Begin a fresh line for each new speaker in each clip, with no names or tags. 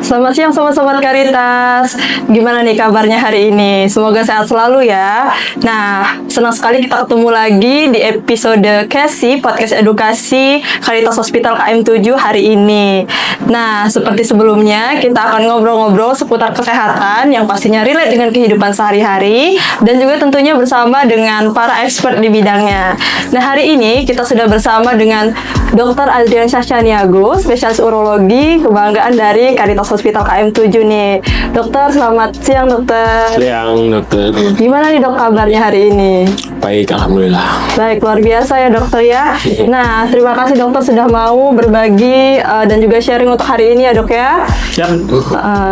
Selamat siang sobat-sobat Karitas. Gimana nih kabarnya hari ini? Semoga sehat selalu ya. Nah, senang sekali kita ketemu lagi di episode KESI, Podcast Edukasi Karitas Hospital KM7 hari ini. Nah, seperti sebelumnya, kita akan ngobrol-ngobrol seputar kesehatan yang pastinya relate dengan kehidupan sehari-hari dan juga tentunya bersama dengan para expert di bidangnya. Nah, hari ini kita sudah bersama dengan Dr. Adrian Syahsyaniago, spesialis urologi, kebanggaan dari Karitas Hospital KM7 nih. Dokter, selamat siang dokter.
Siang dokter.
Gimana nih dok kabarnya hari ini?
Baik, alhamdulillah.
Baik, luar biasa ya dokter ya. Nah, terima kasih dokter sudah mau berbagi dan juga sharing untuk hari ini ya dok ya.
Siap.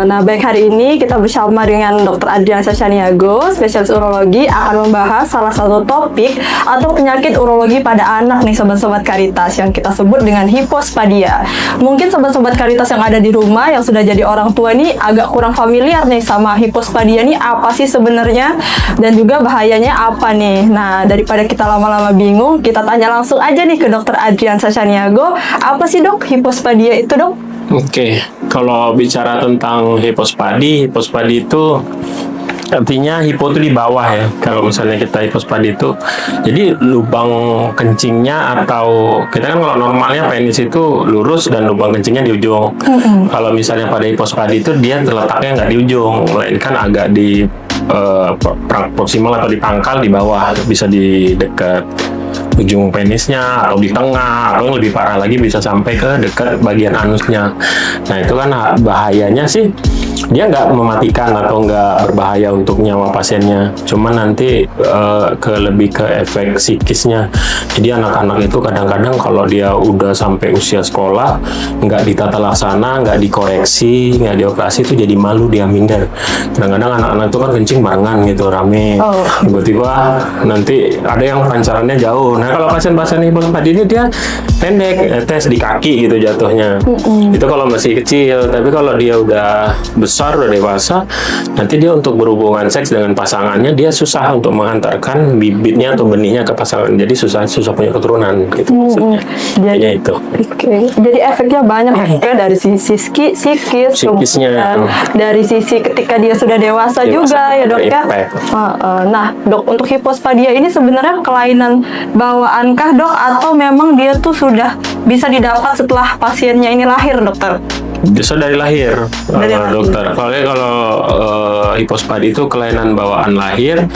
Nah, baik, hari ini kita bersama dengan Dr. Adrian Syahsyaniago, spesialis urologi, akan membahas salah satu topik atau penyakit urologi pada anak nih sobat-sobat Karitas yang kita sebut dengan hipospadia. Mungkin sobat-sobat Karitas yang ada di rumah yang sudah jadi orang tua nih agak kurang familiar nih sama hipospadia nih apa sih sebenarnya dan juga bahayanya apa nih. Nah, daripada kita lama-lama bingung, kita tanya langsung aja nih ke Dr. Adrian Syahsyaniago. Apa sih dok hipospadia itu dok?
Oke, kalau bicara tentang hipospadi itu artinya hipo itu di bawah ya. Kalau misalnya kita hipospadi itu, jadi lubang kencingnya atau kita kan kalau normalnya penis itu lurus dan lubang kencingnya di ujung. Kalau misalnya pada hipospadi itu dia terletaknya nggak di ujung, melainkan agak di proksimal atau di pangkal di bawah, bisa di dekat ujung penisnya atau di tengah, atau yang lebih parah lagi bisa sampai ke dekat bagian anusnya. Nah itu kan bahayanya sih dia nggak mematikan atau nggak berbahaya untuk nyawa pasiennya, cuman nanti lebih ke efek psikisnya. Jadi anak-anak itu kadang-kadang kalau dia udah sampai usia sekolah nggak ditata laksana, nggak dikoreksi, nggak dioperasi itu jadi malu, dia minder. Kadang-kadang anak-anak itu kan kencing barengan gitu rame, tiba-tiba nanti ada yang pancarannya jauh. Nah kalau pasien-pasien hipospadi ini dia pendek, tes di kaki gitu jatuhnya. Itu kalau masih kecil, tapi kalau dia udah besar, udah dewasa, nanti dia untuk berhubungan seks dengan pasangannya dia susah untuk mengantarkan bibitnya atau benihnya ke pasangan, jadi susah punya keturunan gitu maksudnya. Jadi itu.
Jadi efeknya banyak ya, dari sisi psikisnya, dari sisi ketika dia sudah dewasa juga ya dok ya. Nah dok, untuk hipospadia ini sebenarnya kelainan bawaankah dok atau memang dia tuh sudah bisa didapat setelah pasiennya ini lahir dokter?
Bisa dari lahir, dokter. Kalau hipospadi itu kelainan bawaan lahir,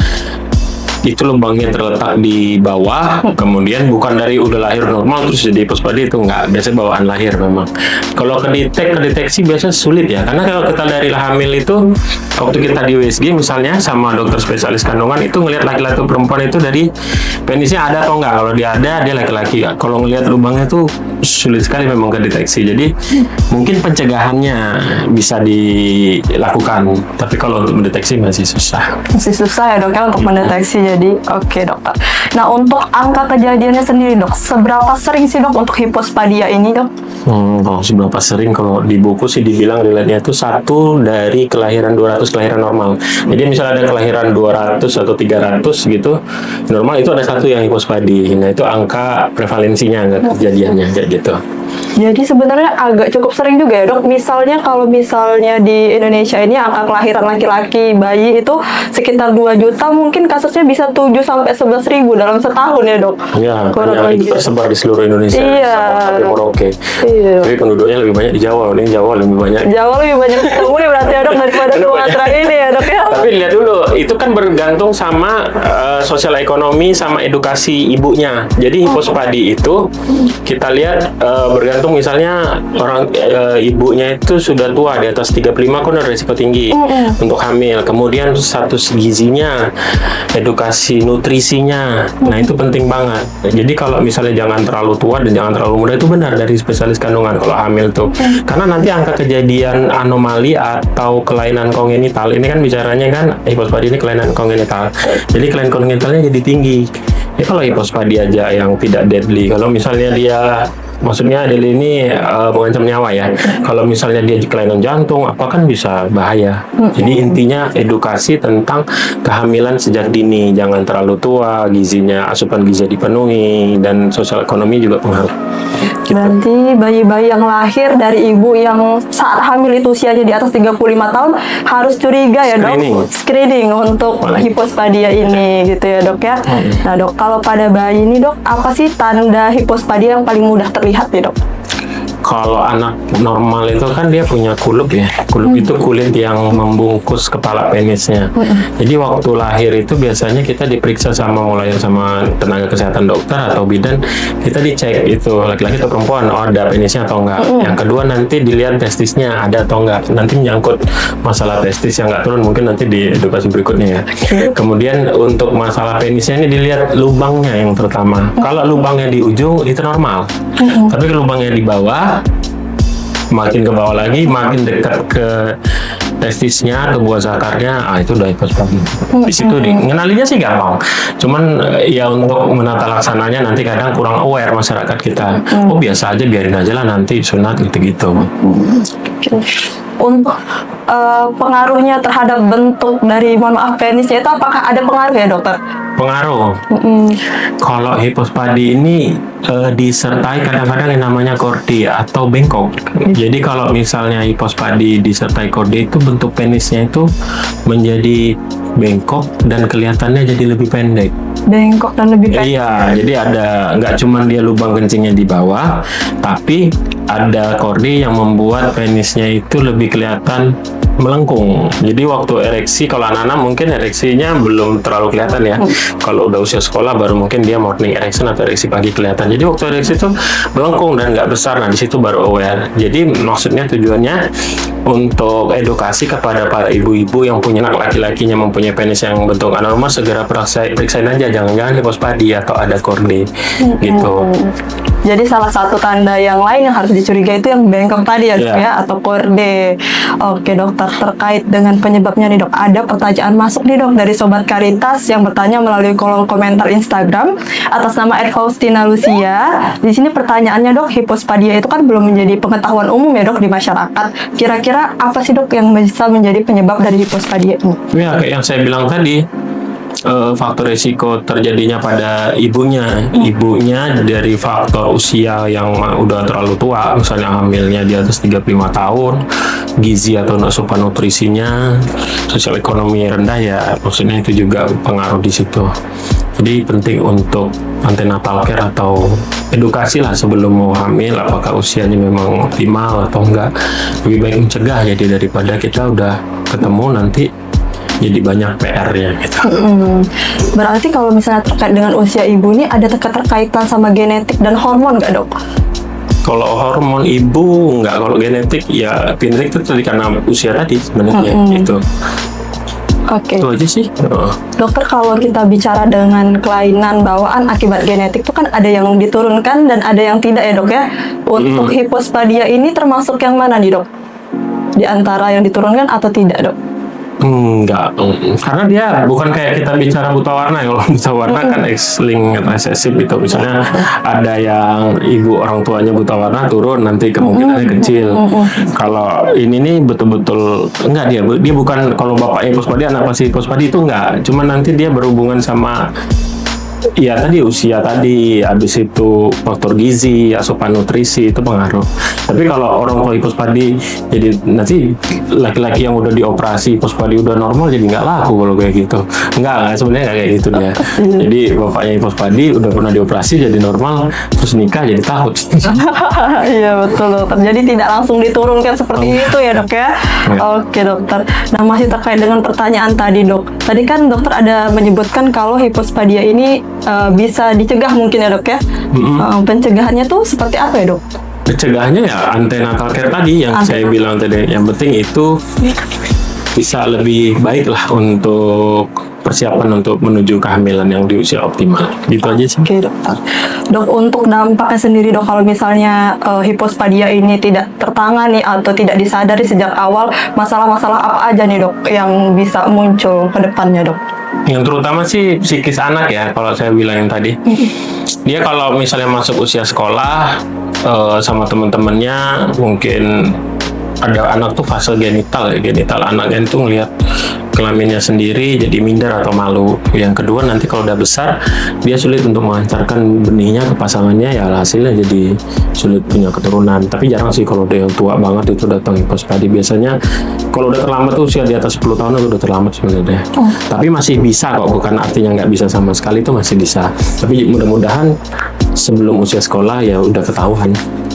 itu lubangnya terletak di bawah, kemudian bukan dari udah lahir normal terus jadi hipospadi, itu nggak, biasanya bawaan lahir memang. Kalau kedeteksi biasanya sulit ya, karena kalau kita dari hamil itu, waktu kita di USG misalnya sama dokter spesialis kandungan itu ngelihat laki-laki perempuan itu dari penisnya ada atau enggak. Kalau dia ada, dia laki-laki. Kalau ngelihat lubangnya itu sulit sekali memang kedeteksi. Jadi mungkin pencegahannya bisa dilakukan, tapi kalau untuk mendeteksi masih susah.
Masih susah ya dok ya untuk mendeteksi. Jadi oke dokter. Nah untuk angka kejadiannya sendiri dok, seberapa sering sih dok untuk hipospadia ini dok?
Kalau seberapa sering, kalau di buku sih dibilang relate-nya itu 1 dari kelahiran 200 kelahiran normal. Jadi misalnya ada kelahiran 200 atau 300 gitu, normal itu ada 1 yang hipospadi. Nah itu angka prevalensinya, angka kejadiannya kayak gitu.
Jadi sebenarnya agak cukup sering juga ya dok. Misalnya kalau misalnya di Indonesia ini angka kelahiran laki-laki bayi itu sekitar 2 juta, mungkin kasusnya bisa 7 sampai 11 ribu dalam setahun ya dok.
Iya, itu tersebar di seluruh Indonesia.
Iya.
Sampai Merauke.
Iya.
Tapi penduduknya lebih banyak di Jawa. Ini Jawa lebih banyak.
Jawa lebih banyak ketemu nih berarti ya dok daripada Sumatera ini ya dok ya.
Tapi lihat dulu, itu kan bergantung sama sosial ekonomi sama edukasi ibunya. Jadi hipospadi itu kita lihat bergantung, misalnya orang ibunya itu sudah tua di atas 35 kan ada risiko tinggi untuk hamil. Kemudian status gizinya, edukasi nutrisinya, nah itu penting banget. Jadi kalau misalnya jangan terlalu tua dan jangan terlalu muda, itu benar dari spesialis kandungan kalau hamil tuh. Karena nanti angka kejadian anomali atau kelainan kongenital, ini kan bicaranya kan hipospadi ini kelainan kongenital. Jadi kelainan kongenitalnya jadi tinggi. Ya kalau hipospadi aja yang tidak deadly, kalau misalnya dia maksudnya Adele ini mengancam nyawa ya. Kalau misalnya dia kelainan jantung, apa kan bisa bahaya. Jadi intinya edukasi tentang kehamilan sejak dini, jangan terlalu tua, gizinya, asupan gizi dipenuhi, dan sosial ekonomi juga pengaruh. gitu.
Berarti bayi-bayi yang lahir dari ibu yang saat hamil itu usianya di atas 35 tahun harus curiga ya dok? Screening untuk hipospadia ini gitu ya dok ya. Nah dok, kalau pada bayi ini dok, apa sih tanda hipospadia yang paling mudah terlihat ya dok?
Kalau anak normal itu kan dia punya kulup ya. Kulup itu kulit yang membungkus kepala penisnya. Jadi waktu lahir itu biasanya kita diperiksa mulai sama tenaga kesehatan dokter atau bidan. Kita dicek itu laki-laki atau perempuan, ada penisnya atau enggak. Yang kedua nanti dilihat testisnya ada atau enggak. Nanti menyangkut masalah testis yang enggak turun mungkin nanti di edukasi berikutnya ya. Kemudian untuk masalah penisnya ini dilihat lubangnya yang pertama. Kalau lubangnya di ujung itu normal. Tapi kalau lubangnya di bawah, makin ke bawah lagi, makin dekat ke testisnya atau buah zakarnya, itu udah hipospadia. Di situ ngenalinya sih gampang. Cuman ya untuk menata laksananya nanti kadang kurang aware masyarakat kita. Oh biasa aja, biarin aja lah nanti sunat gitu-gitu.
Untuk pengaruhnya terhadap bentuk dari penisnya itu apakah ada pengaruh ya dokter?
Pengaruh. Kalau hipospadi ini disertai kadang-kadang yang namanya korde atau bengkok. Jadi kalau misalnya hipospadi disertai korde itu bentuk penisnya itu menjadi bengkok dan kelihatannya jadi lebih pendek.
Bengkok dan lebih pendek.
Iya, jadi ada nggak cuma dia lubang kencingnya di bawah, tapi ada korde yang membuat penisnya itu lebih kelihatan melengkung. Jadi waktu ereksi, kalau anak-anak mungkin ereksinya belum terlalu kelihatan ya. Kalau udah usia sekolah baru mungkin dia morning erection atau ereksi pagi kelihatan. Jadi waktu ereksi itu melengkung dan nggak besar. Nah di situ baru aware. Jadi maksudnya tujuannya untuk edukasi kepada para ibu-ibu yang punya anak laki-lakinya mempunyai penis yang bentuk anormal, segera periksain aja, jangan-jangan hipospadi atau ada korde gitu.
Jadi salah satu tanda yang lain yang harus dicurigai itu yang bengkok tadi ya dok ya, atau korde. Oke dokter, terkait dengan penyebabnya nih dok, ada pertanyaan masuk nih dok dari Sobat Karitas yang bertanya melalui kolom komentar Instagram atas nama @Faustina Lucia. Di sini pertanyaannya dok, hipospadia itu kan belum menjadi pengetahuan umum ya dok di masyarakat. Kira-kira apa sih dok yang bisa menjadi penyebab dari hipospadia ini?
Ya kayak yang saya bilang tadi, faktor risiko terjadinya pada ibunya dari faktor usia yang udah terlalu tua, misalnya hamilnya di atas 35 tahun, gizi atau asupan nutrisinya, sosial ekonomi rendah ya, maksudnya itu juga pengaruh di situ. Jadi penting untuk antenatal care atau edukasi lah sebelum mau hamil, apakah usianya memang optimal atau enggak. Lebih baik mencegah jadi daripada kita udah ketemu nanti jadi banyak PR-nya gitu.
Berarti kalau misalnya terkait dengan usia ibu ini ada keterkaitan sama genetik dan hormon nggak dok?
Kalau hormon ibu nggak, kalau genetik itu tadi karena usia tadi sebenarnya gitu.
Oke.
Itu aja sih.
Dokter, kalau kita bicara dengan kelainan bawaan akibat genetik itu kan ada yang diturunkan dan ada yang tidak ya dok ya. Untuk hipospadia ini termasuk yang mana nih dok? Di antara yang diturunkan atau tidak dok?
Enggak, karena dia bukan kayak kita bicara buta warna. Kalau buta warna kan X-linked resesif itu, misalnya ada yang ibu orang tuanya buta warna turun nanti kemungkinannya kecil. Kalau ini nih betul-betul enggak, dia bukan, kalau bapaknya hipospadi anak pasti hipospadi itu enggak, cuma nanti dia berhubungan sama ya tadi usia tadi, habis itu faktor gizi, asupan nutrisi itu pengaruh. Tapi kalau orang tua hipospadi, jadi nanti laki-laki yang udah dioperasi hipospadi udah normal jadi nggak laku kalau kayak gitu. Enggak sebenarnya nggak kayak gitu dia. Jadi bapaknya hipospadi udah pernah dioperasi jadi normal, terus nikah jadi takut.
Iya betul dokter. Jadi tidak langsung diturunkan seperti itu ya dok ya. Oke dokter. Nah masih terkait dengan pertanyaan tadi dok. Tadi kan dokter ada menyebutkan kalau hipospadia ini bisa dicegah mungkin ya dok ya. Pencegahannya tuh seperti apa ya dok?
Pencegahannya ya antenatal care tadi yang saya bilang tadi. Yang penting itu bisa lebih baik lah untuk persiapan untuk menuju kehamilan yang di usia optimal. Gitu aja sih.
Oke dokter. Dok, untuk dampaknya sendiri dok, kalau misalnya hipospadia ini tidak tertangani atau tidak disadari sejak awal, masalah-masalah apa aja nih dok yang bisa muncul ke depannya dok?
Yang terutama sih psikis anak ya, kalau saya bilang yang tadi. Dia kalau misalnya masuk usia sekolah sama teman-temannya, mungkin ada anak tuh fase genital anaknya itu ngelihat kelaminnya sendiri jadi minder atau malu. Yang kedua, nanti kalau udah besar dia sulit untuk mengantarkan benihnya ke pasangannya, ya hasilnya jadi sulit punya keturunan. Tapi jarang sih kalau udah yang tua banget itu datang hipospadi. Biasanya kalau udah terlambat tuh usia di atas 10 tahun itu udah terlambat sebenarnya. Tapi masih bisa kok, bukan artinya nggak bisa sama sekali, itu masih bisa. Tapi mudah-mudahan sebelum usia sekolah ya udah ketahuan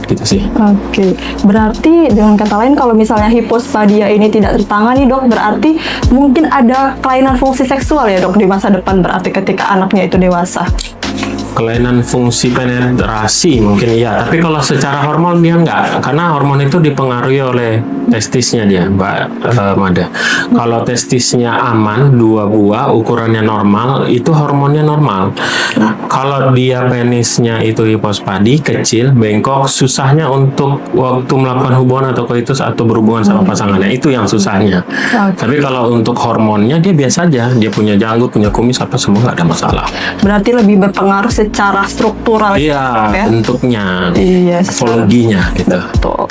gitu sih.
Oke, berarti dengan kata lain kalau misalnya hipospadia ini tidak tertangani dok, berarti mungkin ada kelainan fungsi seksual ya dok di masa depan, berarti ketika anaknya itu dewasa.
Kelainan fungsi penetrasi mungkin iya, tapi kalau secara hormon dia enggak, karena hormon itu dipengaruhi oleh testisnya dia, Mbak Mada. Kalau testisnya aman, 2 buah, ukurannya normal, itu hormonnya normal. Kalau dia penisnya itu hipospadi, kecil, bengkok, susahnya untuk waktu melakukan hubungan atau koitus atau berhubungan sama pasangannya, itu yang susahnya. Tapi kalau untuk hormonnya dia biasa aja, dia punya janggut, punya kumis, apa semua nggak ada masalah.
Berarti lebih berpengaruh secara struktural.
Iya,
ya?
bentuknya,
Iya,
morfologinya gitu.
Betul.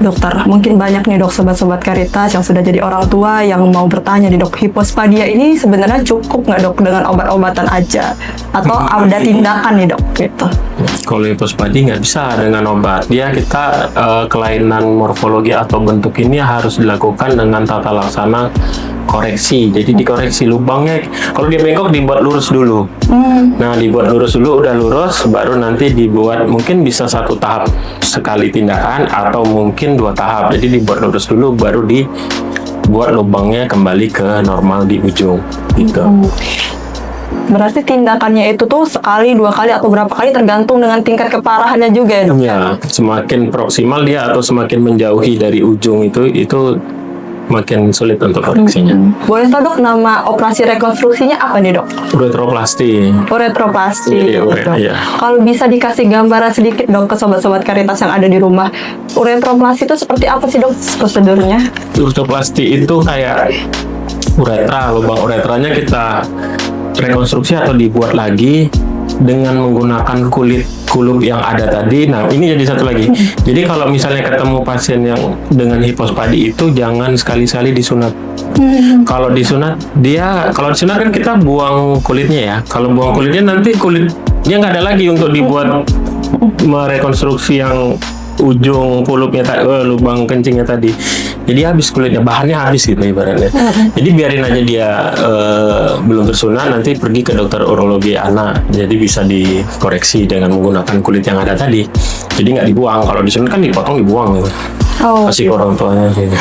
Dokter, mungkin banyak nih dok sobat-sobat Caritas yang sudah jadi orang tua yang mau bertanya nih dok, hipospadia ini sebenarnya cukup nggak dok dengan obat-obatan aja? Atau ada tindakan nih dok gitu?
Kalau hipospadi nggak bisa dengan obat. Kita kelainan morfologi atau bentuk ini harus dilakukan dengan tata laksana koreksi. Jadi dikoreksi lubangnya. Kalau dia bengkok dibuat lurus dulu. Nah, dibuat lurus dulu, udah lurus, baru nanti dibuat, mungkin bisa 1 tahap sekali tindakan atau mungkin 2 tahap. Jadi dibuat lurus dulu, baru dibuat lubangnya kembali ke normal di ujung. Gitu.
Berarti tindakannya itu tuh sekali, 2 kali, atau berapa kali tergantung dengan tingkat keparahannya juga ya dok?
Ya, semakin proksimal dia atau semakin menjauhi dari ujung itu makin sulit untuk koreksinya.
Boleh tau dok nama operasi rekonstruksinya apa nih dok?
Uretroplasti.
Uretroplasti.
Iya,
dok.
iya.
Kalau bisa dikasih gambaran sedikit dok ke sobat-sobat Caritas yang ada di rumah, uretroplasti itu seperti apa sih dok prosedurnya?
Uretroplasti itu kayak uretra, lubang uretranya kita rekonstruksi atau dibuat lagi dengan menggunakan kulup yang ada tadi. Nah, ini jadi satu lagi. Jadi kalau misalnya ketemu pasien yang dengan hipospadi itu jangan sekali-sekali disunat. Kalau disunat kan kita buang kulitnya ya. Kalau buang kulitnya nanti kulitnya nggak ada lagi untuk dibuat merekonstruksi yang ujung pulupnya lubang kencingnya tadi. Jadi habis kulitnya, bahannya habis gitu ibaratnya. Jadi biarin aja dia belum tersunat, nanti pergi ke dokter urologi anak. Jadi bisa dikoreksi dengan menggunakan kulit yang ada tadi. Jadi nggak dibuang. Kalau disunat kan dipotong, dibuang gitu. Kasih ke orang tuanya gitu.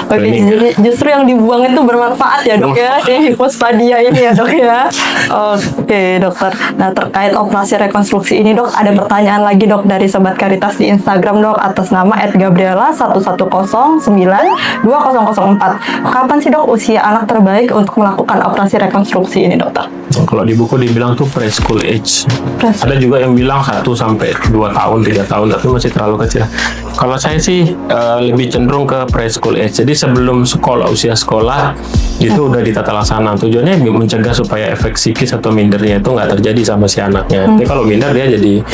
Oke, jadi justru yang dibuang itu bermanfaat ya dok ya, di hipospadia ini ya dok ya. Oke dokter, nah terkait operasi rekonstruksi ini dok, ada pertanyaan lagi dok dari sobat Caritas di Instagram dok, atas nama @gabriela11092004. Kapan sih dok usia anak terbaik untuk melakukan operasi rekonstruksi ini dokter?
Kalau di buku dibilang tuh preschool age. Ada juga yang bilang 1 sampai 2 tahun, 3 tahun, tapi masih terlalu kecil. Kalau saya sih lebih cenderung ke preschool age. Jadi sebelum usia sekolah itu udah ditata laksana. Tujuannya mencegah supaya efek psikis atau mindernya itu nggak terjadi sama si anaknya. Tapi kalau minder dia jadi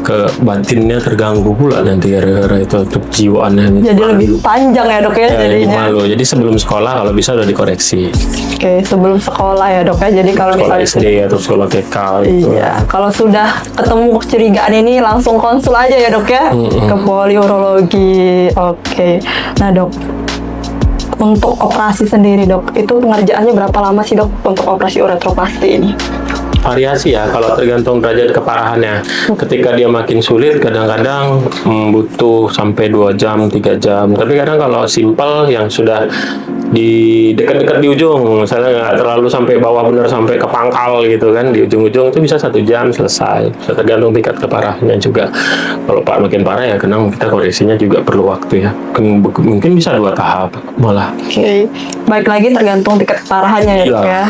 ke batinnya terganggu pula nanti gara-gara itu kejiwaannya.
Jadi lebih panjang ya dok ya jadinya.
Malu. Jadi sebelum sekolah kalau bisa udah dikoreksi.
Oke, sebelum sekolah ya dok ya. Jadi kalau
Sekolah
misalnya
SD atau sekolah TK gitu.
Iya, kalau sudah ketemu kecurigaan ini langsung konsul aja ya dok ya ke poliurologi. Oke, nah dok, untuk operasi sendiri dok, itu pengerjaannya berapa lama sih dok untuk operasi uretroplasti ini?
Variasi ya, kalau tergantung derajat keparahannya. Ketika dia makin sulit, kadang-kadang butuh sampai 2 jam, 3 jam. Tapi kadang kalau simpel yang sudah di dekat-dekat di ujung, misalnya nggak terlalu sampai bawah benar sampai ke pangkal gitu kan, di ujung-ujung itu bisa 1 jam selesai. Bisa tergantung tingkat keparahannya juga. Kalau makin parah ya, kadang kita koreksinya juga perlu waktu ya. Mungkin bisa 2 tahap malah.
Oke, baik lagi tergantung tingkat keparahannya ya dok ya.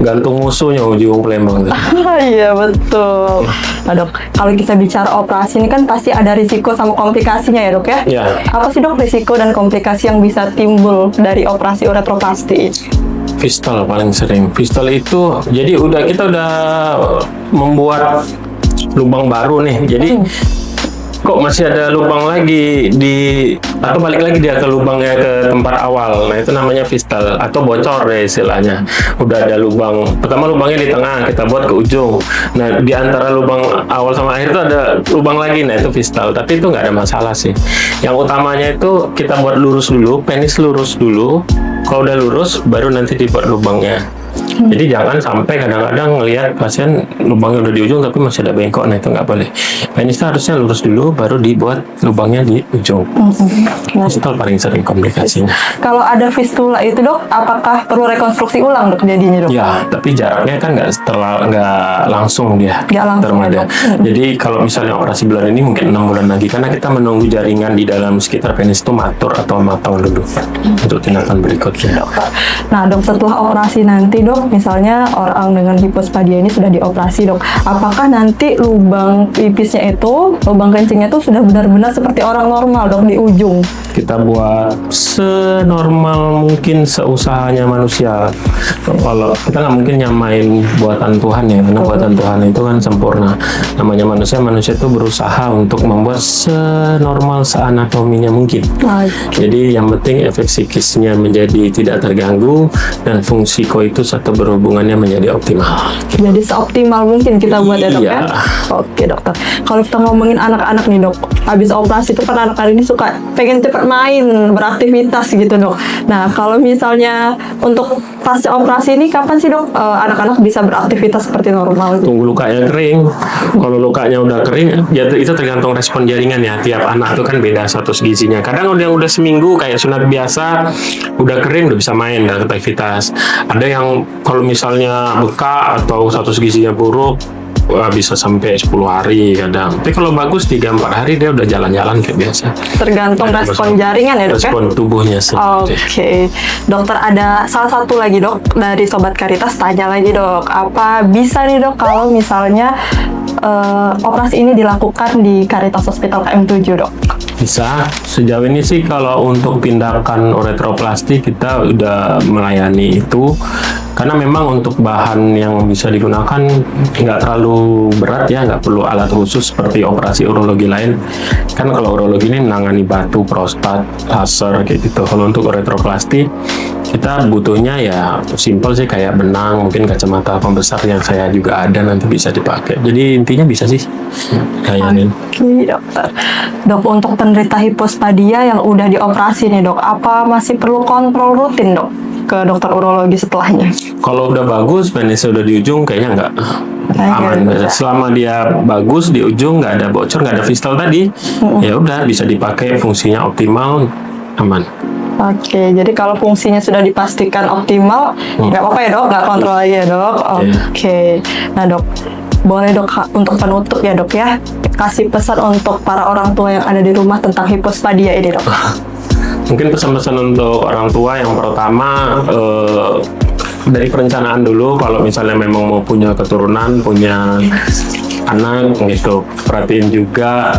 Gantung musuhnya ujung Palembang.
Iya betul. Nah dok, kalau kita bicara operasi ini kan pasti ada risiko sama komplikasinya ya dok ya?
Iya.
Apa sih dok risiko dan komplikasi yang bisa timbul dari operasi uretroplasti?
Pistol paling sering. Pistol itu jadi kita udah membuat lubang baru nih. Jadi kok masih ada lubang lagi atau balik lagi dia ke lubangnya ke tempat awal. Nah, itu namanya fistal atau bocor ya istilahnya. Udah ada lubang, pertama lubangnya di tengah, kita buat ke ujung. Nah, di antara lubang awal sama akhir itu ada lubang lagi, nah itu fistal. Tapi itu nggak ada masalah sih. Yang utamanya itu kita buat lurus dulu, penis lurus dulu. Kalau udah lurus, baru nanti dibuat lubangnya. Jadi jangan sampai kadang-kadang ngelihat pasien lubangnya udah di ujung tapi masih ada bengkok, nah itu nggak boleh. Penisnya harusnya lurus dulu, baru dibuat lubangnya di ujung. Itu paling sering komplikasinya.
Kalau ada fistula itu dok, apakah perlu rekonstruksi ulang dok jadinya dok?
Ya, tapi jaraknya kan nggak langsung dia.
Nggak langsung
termada.
ya, dok.
Jadi kalau misalnya operasi bulan ini mungkin 6 bulan lagi, karena kita menunggu jaringan di dalam sekitar penis itu matur atau matang dulu untuk tindakan berikutnya.
Nah dok, setelah operasi nanti dok, misalnya orang dengan hipospadia ini sudah dioperasi dok, apakah nanti lubang pipisnya itu, lubang kencingnya itu sudah benar-benar seperti orang normal dok di ujung?
Kita buat senormal mungkin seusahanya manusia. Kalau kita nggak mungkin nyamain buatan Tuhan ya, karena buatan Tuhan itu kan sempurna. Namanya manusia itu berusaha untuk membuat senormal seanatominya mungkin. Jadi yang penting efek psikisnya menjadi tidak terganggu dan fungsi koitus atau berhubungannya menjadi optimal.
Jadi seoptimal mungkin kita buat ya dok ya?
Iya.
Oke dokter. Kalau kita ngomongin anak-anak nih dok, habis operasi itu kan anak-anak ini suka pengen cepat main, beraktivitas gitu dok. Nah kalau misalnya untuk pasca operasi ini kapan sih dok anak-anak bisa beraktivitas seperti normal?
Tunggu lukanya kering. Kalau lukanya udah kering, ya itu tergantung respon jaringan ya. Tiap anak itu kan beda status gizinya. Kadang yang udah seminggu kayak sunat biasa, udah kering udah bisa main dan aktivitas. Ada yang kalau misalnya beka atau status gizinya buruk, wah, bisa sampai 10 hari kadang. Tapi kalau bagus 3-4 hari dia udah jalan-jalan kayak biasa.
Tergantung respon jaringan ya dok ya?
Respon tubuhnya sih.
Oke, dokter ada salah satu lagi dok dari Sobat Caritas tanya lagi dok, apa bisa nih dok kalau misalnya operasi ini dilakukan di Caritas Hospital KM7 dok?
Bisa. Sejauh ini sih kalau untuk tindakan uretroplasti kita udah melayani itu, karena memang untuk bahan yang bisa digunakan nggak terlalu berat ya, nggak perlu alat khusus seperti operasi urologi lain. Kan kalau urologi ini menangani batu, prostat, laser kayak gitu. Kalau untuk uretroplasti kita butuhnya ya simple sih, kayak benang, mungkin kacamata pembesar yang saya juga ada nanti bisa dipakai. Jadi intinya bisa sih layanin.
Oke dokter. Dok, untuk penderita hipospadia yang udah dioperasi nih dok, apa masih perlu kontrol rutin dok ke dokter urologi setelahnya?
Kalau udah bagus, penisnya udah di ujung, kayaknya nggak aman. Selama dia bagus di ujung, nggak ada bocor, nggak ada fistal tadi, ya udah bisa dipakai, fungsinya optimal, aman.
Oke, jadi kalau fungsinya sudah dipastikan optimal, nggak apa-apa ya dok, nggak kontrol lagi ya dok. Oke, nah dok, boleh dok untuk penutup ya dok ya, kasih pesan untuk para orang tua yang ada di rumah tentang hipospadia ini dok.
Mungkin pesan-pesan untuk orang tua yang pertama, dari perencanaan dulu. Kalau misalnya memang mau punya keturunan, punya anak gitu, perhatiin juga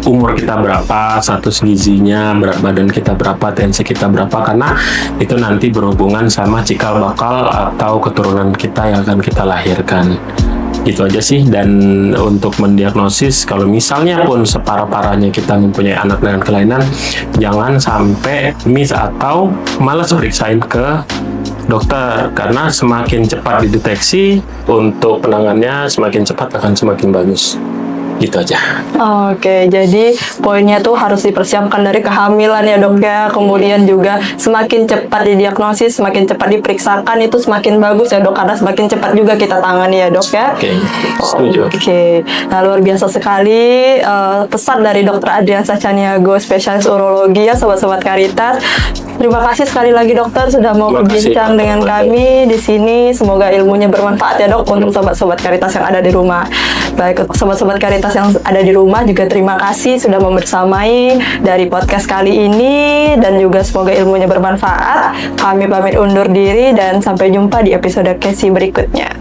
umur kita berapa, status gizinya, berat badan kita berapa, tensi kita berapa, karena itu nanti berhubungan sama cikal bakal atau keturunan kita yang akan kita lahirkan. Itu aja sih. Dan untuk mendiagnosis, kalau misalnya pun separah-parahnya kita mempunyai anak dengan kelainan, jangan sampai miss atau malas periksain ke dokter, karena semakin cepat dideteksi untuk penanganannya, semakin cepat akan semakin bagus. Gitu aja.
Oke, jadi poinnya tuh harus dipersiapkan dari kehamilan ya dok ya. Kemudian juga semakin cepat didiagnosis, semakin cepat diperiksakan itu semakin bagus ya dok, karena semakin cepat juga kita tangani ya dok ya.
Oke, setuju.
Oke, nah luar biasa sekali pesan dari Dr. Adriansa Caniago, spesialis urologi ya sobat-sobat Caritas. Terima kasih sekali lagi dokter sudah mau berbincang dengan kami di sini. Semoga ilmunya bermanfaat ya dok untuk sobat-sobat Caritas yang ada di rumah. Baik, sobat-sobat Caritas yang ada di rumah juga terima kasih sudah membersamai dari podcast kali ini, dan juga semoga ilmunya bermanfaat. Kami pamit undur diri dan sampai jumpa di episode Casey berikutnya.